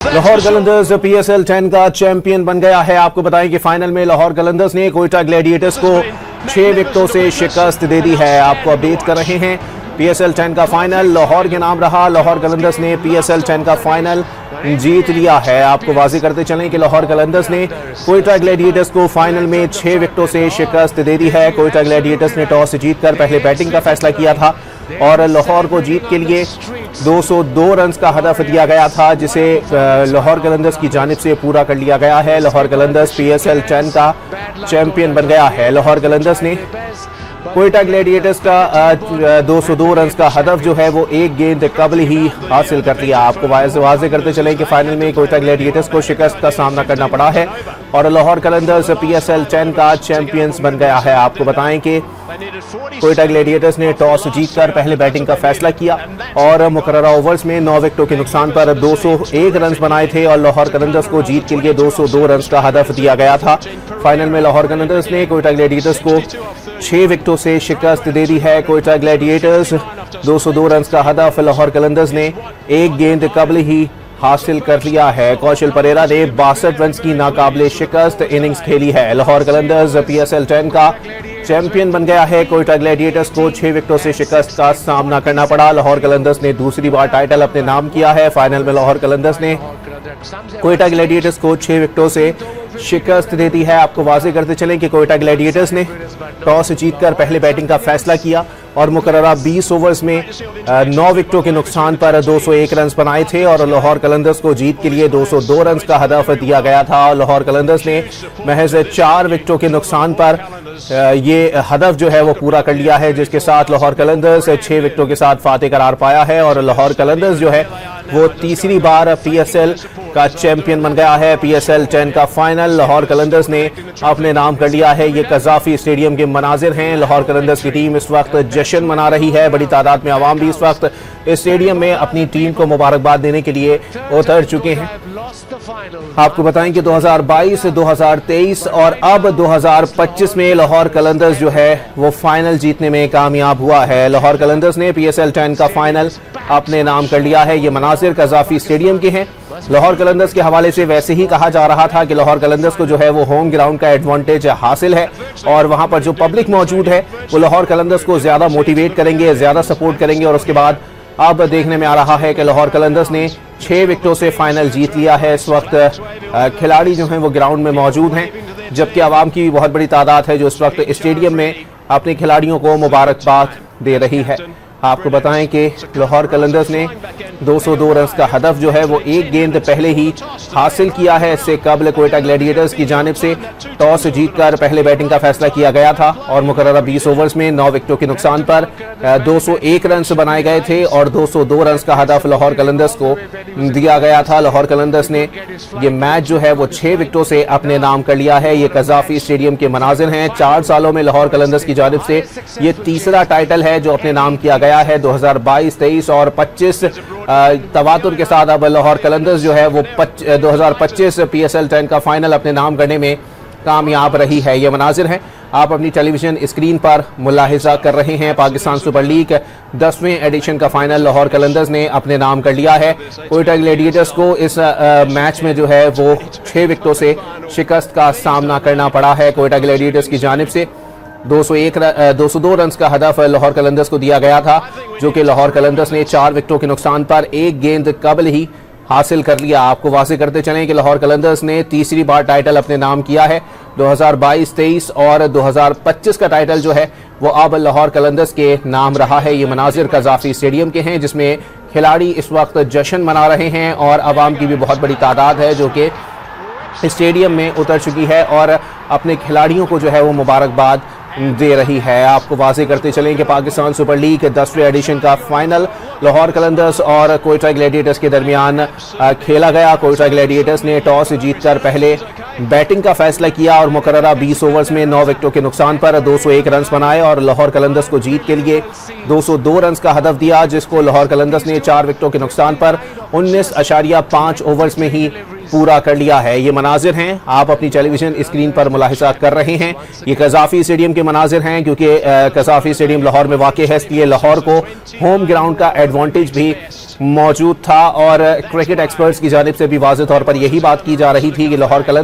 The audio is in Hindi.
लाहौर कलंदर्स PSL 10 का चैंपियन बन गया है। आपको बताएं कि फाइनल में लाहौर कलंदर्स ने कोयटा ग्लैडिएटर्स को 6 विकेटों से शिकस्त दे दी है। आपको अपडेट कर रहे हैं, PSL 10 का फाइनल लाहौर के नाम रहा। लाहौर कलंदर्स ने PSL 10 का फाइनल जीत लिया है। आपको वाज़ेह करते चलें कि लाहौर कलंदर्स ने कोयटा ग्लैडिएटर्स को फाइनल में 6 विकेटों से शिकस्त दे दी है। कोयटा ग्लैडिएटर्स ने टॉस जीतकर पहले बैटिंग का फैसला किया था और लाहौर को जीत के लिए 202 रन का हदफ दिया गया था, जिसे लाहौर कलंदर्स की जानिब से पूरा कर लिया गया है। लाहौर कलंदर्स PSL 10 का चैंपियन बन गया है। लाहौर कलंदर्स ने कोयटा ग्लैडिएटर्स का 202 रन का हदफ जो है वो एक गेंद कबल ही हासिल कर लिया। आपको वाज़ेह करते चलें कि फाइनल में कोयटा ग्लैडिएटर्स को शिकस्त का सामना करना पड़ा है और लाहौर कलंदर्स PSL 10 का चैंपियंस बन गया है। आपको बताएं कि कोयटा ग्लैडिएटर्स ने टॉस जीतकर पहले बैटिंग का फैसला किया और मुकर्ररा ओवर्स में 9 विकेटों के नुकसान पर 201 रन बनाए थे और लाहौर कलंदर्स को जीत के लिए 202 रन का हदफ दिया गया था। फाइनल में लाहौर कलंदर्स ने कोयटा ग्लैडिएटर्स को 6 विकेटों से शिकस्त दे दी है। कोयटा ग्लैडिएटर्स 202 रन का हदफ, लाहौर कलंदर्स ने एक गेंद कबल ही हासिल कर लिया है। कौशल परेरा ने 62 रन की नाकाबिले शिकस्त इनिंग्स खेली है। लाहौर कलंदर्स PSL 10 का चैंपियन बन गया है। कोयटा ग्लैडिएटर्स को 6 विकेटों से शिकस्त का सामना करना पड़ा। लाहौर कलंदर्स ने दूसरी बार टाइटल अपने नाम किया है। फाइनल में लाहौर कलंदर्स ने कोयटा ग्लैडिएटर्स को 6 विकेटों से शिकस्त दे दी है। आपको वाज़ेह करते चलें कि कोयटा ग्लैडिएटर्स ने टॉस जीतकर पहले बैटिंग का फैसला किया और मुकर्ररा 20 ओवर्स में 9 विकेटों के नुकसान पर 201 रन बनाए थे और लाहौर कलंदर्स को जीत के लिए 202 रन का हदफ दिया गया था। लाहौर कलंदर्स ने महज 4 विकेटों के नुकसान पर ये हदफ जो है वो पूरा कर लिया है, जिसके साथ लाहौर कलंदर्स 6 विकेटों के साथ फातेह करार पाया है और लाहौर कलंदर्स जो है वो तीसरी बार PSL का चैंपियन बन गया है। PSL 10 का फाइनल लाहौर कलंदर्स ने अपने नाम कर लिया है। ये कज़ाफी स्टेडियम के मनाजिर हैं। लाहौर कलंदर्स की टीम इस वक्त जश्न मना रही है। बड़ी तादाद में आवाम भी इस वक्त इस स्टेडियम में अपनी टीम को मुबारकबाद देने के लिए उतर चुके हैं। आपको बताएं कि 2022, 2023 और अब 2025 में लाहौर कलंदर्स जो है वो फाइनल जीतने में कामयाब हुआ है। लाहौर कलंदर्स ने PSL 10 का फाइनल अपने नाम कर लिया है। ये मनाजिर कज़ाफी स्टेडियम के हैं। लाहौर कलंदर्स के हवाले से वैसे ही कहा जा रहा था कि लाहौर कलंदर्स को जो है वो होम ग्राउंड का एडवांटेज हासिल है और वहां पर जो पब्लिक मौजूद है वो लाहौर कलंदर्स को ज्यादा मोटिवेट करेंगे, ज्यादा सपोर्ट करेंगे और उसके बाद अब देखने में आ रहा है कि लाहौर कलंदर्स ने 6 विकेटों से फाइनल जीत लिया है। इस वक्त खिलाड़ी जो हैं वो ग्राउंड में मौजूद हैं, जबकि आवाम की बहुत बड़ी तादाद है जो इस वक्त स्टेडियम में अपने खिलाड़ियों को मुबारकबाद दे रही है। आपको बताएं कि लाहौर कलंदर्स ने 202 रन का हदफ जो है वो एक गेंद पहले ही हासिल किया है। इससे कबल कोयटा ग्लैडिएटर्स की जानिब से टॉस जीतकर पहले बैटिंग का फैसला किया गया था और मुकर्ररा 20 ओवर्स में 9 विकेटों के नुकसान पर 201 रन बनाए गए थे और 202 रन का हदफ लाहौर कलंदर्स को दिया गया था। लाहौर कलंदर्स ने ये मैच जो है वो 6 विकेटों से अपने नाम कर लिया है। ये कज़ाफी स्टेडियम के मनाजिर हैं। 4 सालों में लाहौर कलंदर्स की जानिब से ये तीसरा टाइटल है जो अपने नाम किया गया है। 2022, 23 और 25 तवातुर के साथ अब लाहौर कलंदर्स जो है वो 2025 PSL 10 का फाइनल अपने नाम करने में कामयाब रही है। ये मनाजिर हैं आप अपनी टेलीविजन स्क्रीन पर मुलाहिजा कर रहे हैं। पाकिस्तान सुपर लीग 10वें एडिशन का फाइनल लाहौर कलंदर्स ने अपने नाम कर लिया है। कोयटा ग्लैडिएटर्स को इस मैच में जो है वो 6 विकेटों से शिकस्त का सामना करना पड़ा है। कोयटा ग्लैडिएटर्स की जानिब से 202 रन का हदफ लाहौर कलंदर्स को दिया गया था, जो कि लाहौर कलंदर्स ने 4 विकेटों के नुकसान पर एक गेंद कबल ही हासिल कर लिया। आपको वाज़ेह करते चलें कि लाहौर कलंदर्स ने तीसरी बार टाइटल अपने नाम किया है। 2022, 23 और 2025 का टाइटल जो है वो अब लाहौर कलंदर्स के नाम रहा है। ये मनाजिर कज़ाफी स्टेडियम के हैं जिसमें खिलाड़ी इस वक्त जश्न मना रहे हैं और आवाम की भी बहुत बड़ी तादाद है जो कि स्टेडियम में उतर चुकी है और अपने खिलाड़ियों को जो है वो मुबारकबाद दे रही है। आपको वाज़ेह करते चलें कि पाकिस्तान सुपर लीग 10वें एडिशन का फाइनल लाहौर कलंदर्स और कोयटा ग्लैडिएटर्स के दरमियान खेला गया। कोयटा ग्लैडिएटर्स ने टॉस जीतकर पहले बैटिंग का फैसला किया और मुकर्ररा 20 ओवर्स में 9 विकेटों के नुकसान पर 201 रन बनाए और लाहौर कलंदर्स को जीत के लिए 202 रन का हदफ दिया, जिसको लाहौर कलंदर्स ने 4 विकेटों के नुकसान पर 19.5 ओवर्स में ही पूरा कर लिया है। ये मनाजिर हैं, आप अपनी टेलीविजन स्क्रीन पर मुलाहिजा कर रहे हैं। ये कज़ाफी स्टेडियम के मनाजिर हैं, क्योंकि कज़ाफी स्टेडियम लाहौर में वाक़ है, इसलिए लाहौर को होम ग्राउंड का एडवांटेज भी मौजूद था और क्रिकेट एक्सपर्ट्स की जानिब से भी वाज़ेह तौर पर यही बात की जा रही थी कि लाहौर